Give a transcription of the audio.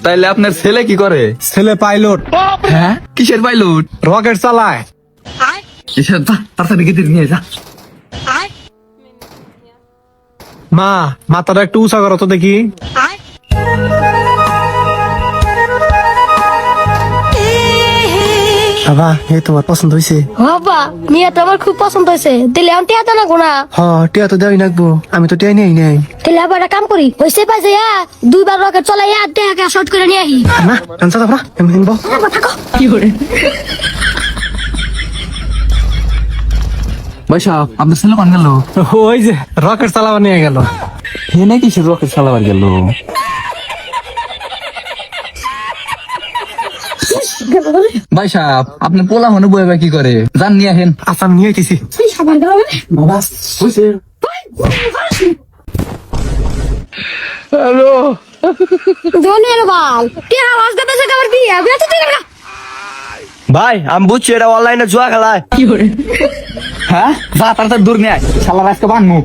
তাইলে আপনার ছেলে কি করে? ছেলে পাইলট, হ্যাঁ, কিসের পাইলট? রকেট চালায়। কিসের? যা তাড়াতাড়ি গিয়ে নিয়ে যা। মা, মাথাটা একটু উঁচা করো তো দেখি। বাবা, এই তোমার পছন্দ হয়েছে? বাবা নিয়ে তো আমার খুব পছন্দ হয়েছে, দিলে আমি টিয়া না গোনা। হ, টিয়া তো দেওয়াই নাকবো, আমি তো টিয়াই নেই নাই। তাহলে আবার একটা কাম করি, হয়েছে পাইছে দুইবার রকেট চলাইয়া দেহাকে শর্ট করে নিয়ে আহি। না, আনসা দাও না, আমি কিনবো। ভাই সাহেব, আপনার ছেলে কোন গেল? ওই যে রকেট চালাবা নিয়ে গেল। হে না কিসের রকেট চালাবার গেল? ভাই সাহেব, আপনি পোলা হনে বইবা কি করে? যান নিয়ে আহেন। আচ্ছা, আমি নিয়ে আইতেছি। বাবা হইছে। হ্যালো, ধনের বাল টিয়া আওয়াজ দিতেছে কাবার বিয়া বিয়া তো দিলা। ভাই আমি বুঝছি এটা অনলাইনে জুয়া খেলায়। হ্যাঁ, যা তাড়াতাড়ি দূর নিয়ে আয়, শালা আজকে বানমু।